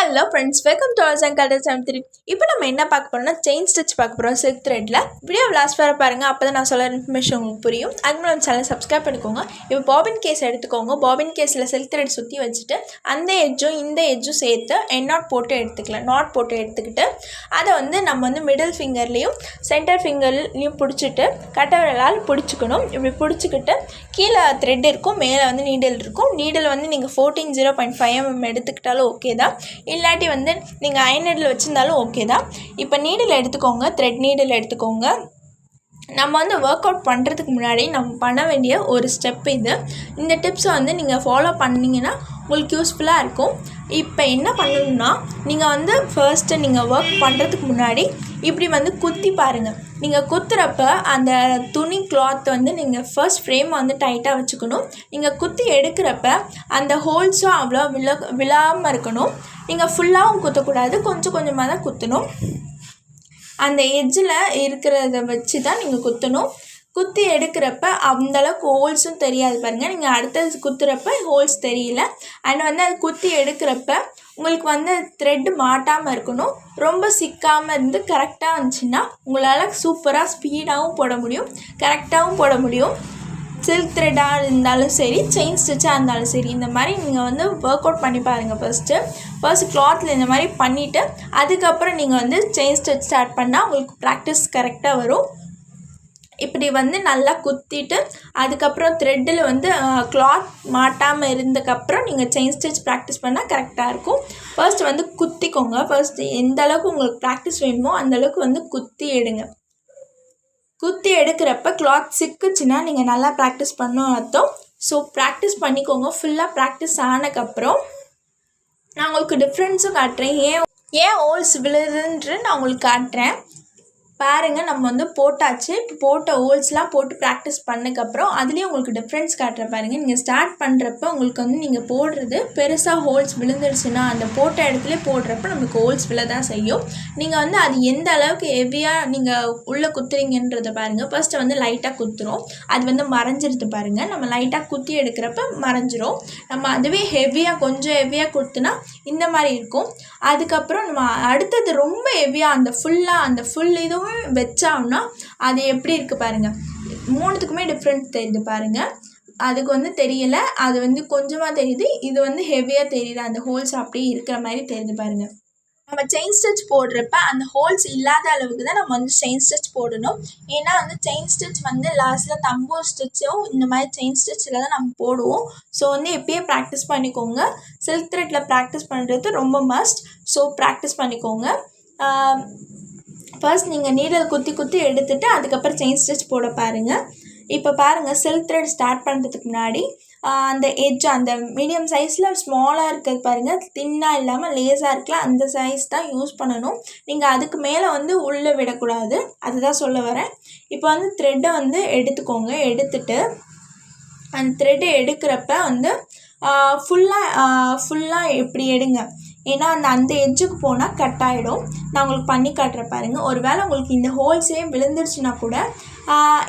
Hello friends, welcome to our channel 73. இப்போ நம்ம என்ன பார்க்க போகிறோம்னா செயின் ஸ்டிச் பார்க்க போகிறோம் சில்க் த்ரெட்டில். வீடியோ லாஸ்ட் வர பாருங்கள், அப்போ தான் நான் சொல்ல இன்ஃபர்மேஷன் உங்களுக்கு புரியும். அதுக்கு நம்ம சேனல் சப்ஸ்கிரைப் பண்ணிக்கோங்க. இப்போ பாபின் கேஸ் எடுத்துக்கோங்க. பாபின் கேஸில் சில்க் த்ரெட் சுற்றி வச்சுட்டு அந்த எட்ஜும் இந்த எட்ஜும் சேர்த்து நாட் போட்டு எடுத்துக்கலாம். நாட் போட்டு எடுத்துக்கிட்டு அதை நம்ம மிடில் ஃபிங்கர்லேயும் சென்டர் ஃபிங்கர்லேயும் பிடிச்சிட்டு கட்டை விரலால் பிடிச்சிக்கணும். இப்படி பிடிச்சிக்கிட்டு கீழே த்ரெட் இருக்கும், மேலே நீடில் இருக்கும். நீடில் நீங்கள் 14.05 mm எடுத்துக்கிட்டாலும் ஓகே தான், இல்லாட்டி நீங்கள் அயனடில் வச்சுருந்தாலும் ஓகே தான். இப்போ நீடில் எடுத்துக்கோங்க, த்ரெட் நீடில் எடுத்துக்கோங்க. நம்ம ஒர்க் அவுட் பண்ணுறதுக்கு முன்னாடி நம்ம பண்ண வேண்டிய ஒரு ஸ்டெப் இது. இந்த டிப்ஸை நீங்கள் ஃபாலோ பண்ணிங்கன்னா உங்களுக்கு யூஸ்ஃபுல்லாக இருக்கும். இப்போ என்ன பண்ணணும்னா, நீங்கள் ஃபர்ஸ்ட்டு நீங்கள் ஒர்க் பண்ணுறதுக்கு முன்னாடி இப்படி குத்தி பாருங்கள். நீங்கள் குத்துறப்ப அந்த துணி கிளாத் நீங்கள் ஃபர்ஸ்ட் ஃப்ரேம் டைட்டாக வச்சுக்கணும். நீங்கள் குத்தி எடுக்கிறப்ப அந்த ஹோல்ஸும் அவ்வளோ விழாமல் இருக்கணும். நீங்கள் ஃபுல்லாகவும் குத்தக்கூடாது, கொஞ்சம் கொஞ்சமாக தான் குத்தணும். அந்த எட்ஜில் இருக்கிறத வச்சு தான் நீங்கள் குத்தணும். குத்தி எடுக்கிறப்ப அந்தளவுக்கு ஹோல்ஸும் தெரியாது பாருங்கள். நீங்கள் அடுத்தது குத்துறப்ப ஹோல்ஸ் தெரியல. அண்ட் அது குத்தி எடுக்கிறப்ப உங்களுக்கு த்ரெட்டு மாட்டாமல் இருக்கணும். ரொம்ப சிக்காமல் இருந்து கரெக்டாக இருந்துச்சுன்னா உங்களால் சூப்பராக ஸ்பீடாகவும் போட முடியும், கரெக்டாகவும் போட முடியும். சில்க் த்ரெட்டாக இருந்தாலும் சரி, செயின் ஸ்டிச்சாக இருந்தாலும் சரி, இந்த மாதிரி நீங்கள் ஒர்க் அவுட் பண்ணி பாருங்கள். ஃபர்ஸ்ட் கிளாத்தில் இந்த மாதிரி பண்ணிவிட்டு அதுக்கப்புறம் நீங்கள் செயின் ஸ்டிச் ஸ்டார்ட் பண்ணால் உங்களுக்கு ப்ராக்டிஸ் கரெக்டாக வரும். இப்படி நல்லா குத்திட்டு அதுக்கப்புறம் த்ரெட்டில் கிளாத் மாட்டாமல் இருந்ததுக்கப்புறம் நீங்கள் செயின் ஸ்டிச் ப்ராக்டிஸ் பண்ணால் கரெக்டாக இருக்கும். ஃபர்ஸ்ட் குத்திக்கோங்க. ஃபர்ஸ்ட்டு எந்த அளவுக்கு உங்களுக்கு ப்ராக்டிஸ் வேணுமோ அந்தளவுக்கு குத்தி எடுங்க. குத்தி எடுக்கிறப்ப கிளாத் சிக்குச்சுன்னா நீங்கள் நல்லா ப்ராக்டிஸ் பண்ணணும் அர்த்தம். ஸோ ப்ராக்டிஸ் பண்ணிக்கோங்க. ஃபுல்லாக ப்ராக்டிஸ் ஆனதுக்கப்புறம் நான் உங்களுக்கு டிஃப்ரென்ஸும் காட்டுறேன். ஏன் ஹோல்ஸ் விழுதுன்ற நான் உங்களுக்கு காட்டுறேன் பாருங்கள். நம்ம போட்டாச்சு. இப்போ போட்ட ஹோல்ஸ்லாம் போட்டு ப்ராக்டிஸ் பண்ணதுக்கப்புறம் அதுலேயும் உங்களுக்கு டிஃப்ரென்ஸ் காட்டுற பாருங்கள். நீங்கள் ஸ்டார்ட் பண்ணுறப்ப உங்களுக்கு நீங்கள் போடுறது பெருசாக ஹோல்ஸ் விழுந்துருச்சுன்னா அந்த போட்ட இடத்துல போடுறப்ப நமக்கு ஹோல்ஸ் விழ தான் செய்யும். நீங்கள் அது எந்த அளவுக்கு ஹெவியாக நீங்கள் உள்ளே குத்துறீங்கன்றதை பாருங்கள். ஃபர்ஸ்ட்டு லைட்டாக குத்துறோம், அது மறைஞ்சிருது பாருங்கள். நம்ம லைட்டாக குத்தி எடுக்கிறப்ப மறைஞ்சிரும். நம்ம அதுவே ஹெவியாக கொஞ்சம் ஹெவியாக குத்துனா இந்த மாதிரி இருக்கும். அதுக்கப்புறம் நம்ம அடுத்தது ரொம்ப ஹெவியாக அந்த ஃபுல் இதுவும் வச்சோம்னா அது எப்படி இருக்குது பாருங்கள். மூணுத்துக்குமே டிஃப்ரெண்ட் தெரியுது பாருங்கள். அதுக்கு தெரியலை, அது கொஞ்சமாக தெரியுது. இது ஹெவியாக தெரியுது. அந்த ஹோல்ஸ் அப்படியே இருக்கிற மாதிரி தெரியுது பாருங்கள். நம்ம செயின் ஸ்டிச் போடுறப்ப அந்த ஹோல்ஸ் இல்லாத அளவுக்கு தான் நம்ம செயின் ஸ்டிச் போடணும். ஏன்னா செயின் ஸ்டிச் லாஸ்ட்டில் தம்போ ஸ்டிச்சும் இந்த மாதிரி செயின் ஸ்டிச்சில் தான் நம்ம போடுவோம். ஸோ எப்பயே ப்ராக்டிஸ் பண்ணிக்கோங்க. சில்க் த்ரெட்டில் ப்ராக்டிஸ் பண்ணுறது ரொம்ப மஸ்ட். ஸோ ப்ராக்டிஸ் பண்ணிக்கோங்க. ஃபர்ஸ்ட் நீங்கள் நீடில் குத்தி எடுத்துகிட்டு அதுக்கப்புறம் செயின் ஸ்டிச் போட பாருங்கள். இப்போ பாருங்கள், சில்க் த்ரெட் ஸ்டார்ட் பண்ணுறதுக்கு முன்னாடி அந்த எட்ஜ் அந்த மீடியம் சைஸில் ஸ்மாலாக இருக்கிறது பாருங்கள். தின்னாக இல்லாமல் லேஸாக இருக்கலாம், அந்த சைஸ் தான் யூஸ் பண்ணணும். நீங்கள் அதுக்கு மேலே உள்ளே விடக்கூடாது, அதுதான் சொல்ல வரேன். இப்போ த்ரெட்டை எடுத்துக்கோங்க. எடுத்துட்டு அந்த த்ரெட்டை எடுக்கிறப்ப ஃபுல்லாக எப்படி எடுங்க. ஏன்னா அந்த எட்ஜுக்கு போனால் கட் ஆகிடும். நான் உங்களுக்கு பண்ணி காட்டுறேன் பாருங்கள். ஒரு வேளை உங்களுக்கு இந்த ஹோல்ஸே விழுந்துருச்சுன்னா கூட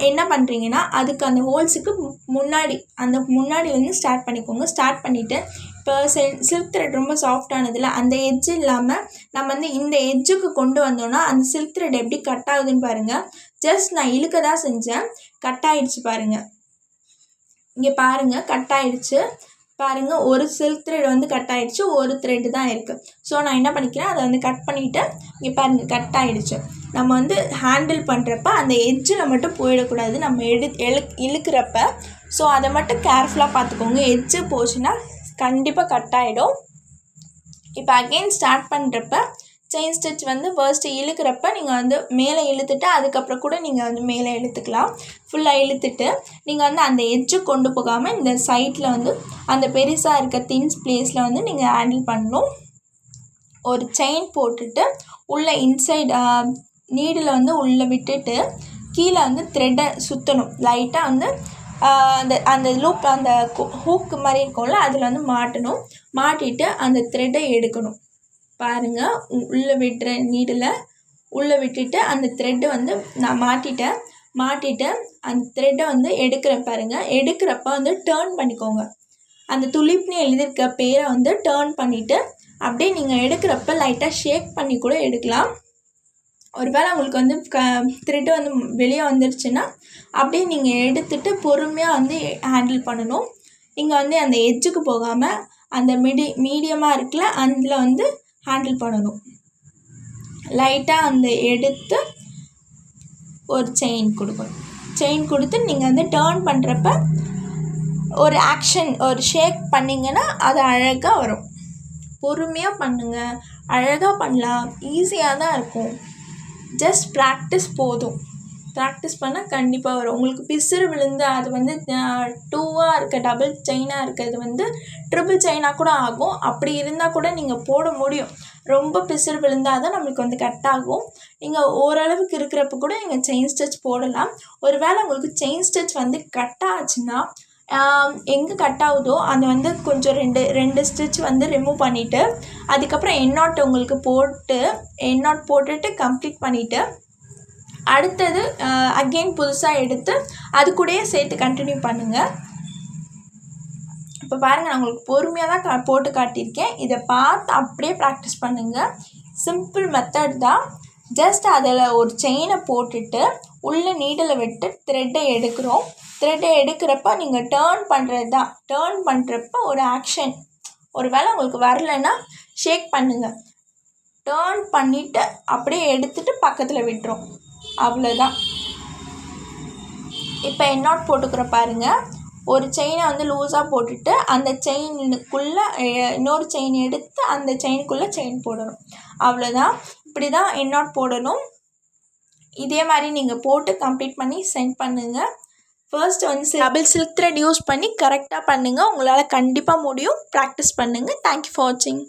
என்ன பண்ணுறீங்கன்னா அதுக்கு அந்த ஹோல்ஸுக்கு முன்னாடி ஸ்டார்ட் பண்ணிக்கோங்க. ஸ்டார்ட் பண்ணிவிட்டு இப்போ சில்க் த்ரெட் ரொம்ப சாஃப்டானதில் அந்த எட்ஜு இல்லாமல் நம்ம இந்த எட்ஜுக்கு கொண்டு வந்தோன்னா அந்த சில்க் த்ரெட் எப்படி கட் ஆகுதுன்னு பாருங்கள். ஜஸ்ட் நான் இழுக்க தான் செஞ்சேன், கட் ஆகிடுச்சு பாருங்கள். இங்கே பாருங்கள், கட் ஆகிடுச்சு பாருங்கள். ஒரு சில்க் த்ரெட் கட் ஆகிடுச்சு, ஒரு த்ரெட்டு தான் இருக்குது. ஸோ நான் என்ன பண்ணிக்கிறேன், அதை கட் பண்ணிவிட்டு இங்கே பாருங்கள் கட் ஆகிடுச்சு. நம்ம ஹேண்டில் பண்ணுறப்ப அந்த எட்ஜில் மட்டும் போயிடக்கூடாது, நம்ம இழுக்கிறப்ப. ஸோ அதை மட்டும் கேர்ஃபுல்லாக பார்த்துக்கோங்க. எட்ஜு போச்சுன்னா கண்டிப்பாக கட் ஆகிடும். இப்போ அகெயின் ஸ்டார்ட் பண்ணுறப்ப செயின் ஸ்டிச் ஃபர்ஸ்ட்டு இழுக்கிறப்ப நீங்கள் மேலே இழுத்துட்டு அதுக்கப்புறம் கூட நீங்கள் மேலே இழுத்துக்கலாம். ஃபுல்லாக இழுத்துட்டு நீங்கள் அந்த எட்ஜு கொண்டு போகாமல் இந்த சைட்டில் அந்த பெருசாக இருக்க தின்ஸ் பிளேஸில் நீங்கள் ஹேண்டில் பண்ணணும். ஒரு செயின் போட்டுட்டு உள்ளே இன்சைட் நீடில் உள்ளே விட்டுட்டு கீழே த்ரெட்டை சுற்றணும். லைட்டாக அந்த லூப் அந்த ஹூக்கு மாதிரி இருக்கும்ல அதில் மாட்டணும். மாட்டிட்டு அந்த த்ரெட்டை எடுக்கணும் பாருங்கள். உள்ளே விட்டுற நீடில் உள்ளே விட்டுட்டு அந்த த்ரெட்டு நான் மாட்டிட்டு அந்த த்ரெட்டை எடுக்கிற பாருங்கள். எடுக்கிறப்ப டேர்ன் பண்ணிக்கோங்க. அந்த துளிப்னு எழுதியிருக்க பேரை டேர்ன் பண்ணிவிட்டு அப்படியே நீங்கள் எடுக்கிறப்ப லைட்டாக ஷேக் பண்ணி கூட எடுக்கலாம். ஒருவேளை உங்களுக்கு வந்து த்ரெட்டு வந்து வெளியே வந்துருச்சுன்னா அப்படியே நீங்கள் எடுத்துகிட்டு பொறுமையாக வந்து ஹேண்டில் பண்ணணும். நீங்கள் வந்து அந்த எட்ஜுக்கு போகாமல் அந்த மீடியமாக இருக்குல்ல அதில் வந்து ஹேண்டில் பண்ணணும். லைட்டாக அந்த எடுத்து ஒரு செயின் கொடுக்கணும். செயின் கொடுத்து நீங்கள் வந்து டேர்ன் பண்ணுறப்ப ஒரு ஆக்ஷன் ஒரு ஷேக் பண்ணிங்கன்னா அது அழகாக வரும். பொறுமையாக பண்ணுங்கள், அழகாக பண்ணலாம், ஈஸியாக தான் இருக்கும். ஜஸ்ட் ப்ராக்டிஸ் போதும். ப்ராக்டிஸ் பண்ணால் கண்டிப்பாக வரும். உங்களுக்கு பிசுறு விழுந்து அது வந்து 2ஆக இருக்க டபுள் செயினாக இருக்கிறது வந்து ட்ரிபிள் செயினாக கூட ஆகும். அப்படி இருந்தால் கூட நீங்கள் போட முடியும். ரொம்ப பிசுறு விழுந்தால் தான் நம்மளுக்கு வந்து கட் ஆகும். நீங்கள் ஓரளவுக்கு இருக்கிறப்ப கூட நீங்கள் செயின் ஸ்டிச் போடலாம். ஒருவேளை உங்களுக்கு செயின் ஸ்டிச் வந்து கட் ஆச்சுன்னா எங்கே கட் ஆகுதோ அது வந்து கொஞ்சம் ரெண்டு ஸ்டிச் வந்து ரிமூவ் பண்ணிவிட்டு அதுக்கப்புறம் எண்ணாட் உங்களுக்கு போட்டுட்டு கம்ப்ளீட் பண்ணிவிட்டு அடுத்தது அகெயின் புதுசாக எடுத்து அது கூடயே சேர்த்து கண்டினியூ பண்ணுங்கள். இப்போ பாருங்கள், நான் உங்களுக்கு பொறுமையாக தான் போட்டு காட்டியிருக்கேன். இதை பார்த்து அப்படியே ப்ராக்டிஸ் பண்ணுங்கள். சிம்பிள் மெத்தட் தான். ஜஸ்ட் அதில் ஒரு செயினை போட்டுட்டு உள்ளே நீடலை விட்டு த்ரெட்டை எடுக்கிறோம். த்ரெட்டை எடுக்கிறப்ப நீங்கள் டேர்ன் பண்ணுறது தான். டேர்ன் பண்ணுறப்ப ஒரு ஆக்ஷன், ஒரு வேளை உங்களுக்கு வரலைன்னா ஷேக் பண்ணுங்கள். டேர்ன் பண்ணிவிட்டு அப்படியே எடுத்துகிட்டு பக்கத்தில் விட்டுரும். அவ்வளோதான். இப்போ எண்ணாட் போட்டுக்கிற பாருங்கள். ஒரு செயினை வந்து லூஸாக போட்டுட்டு அந்த செயினுக்குள்ளே இன்னொரு செயின் எடுத்து அந்த செயினுக்குள்ளே செயின் போடணும். அவ்வளோதான். இப்படி தான் எண்ணாட் போடணும். இதே மாதிரி நீங்கள் போட்டு கம்ப்ளீட் பண்ணி சென்ட் பண்ணுங்கள். ஃபர்ஸ்ட் வந்து டபுள் சில்க் த்ரெட் யூஸ் பண்ணி கரெக்டாக பண்ணுங்கள். உங்களால் கண்டிப்பாக முடியும். ப்ராக்டிஸ் பண்ணுங்கள். தேங்க்யூ ஃபார் வாட்சிங்.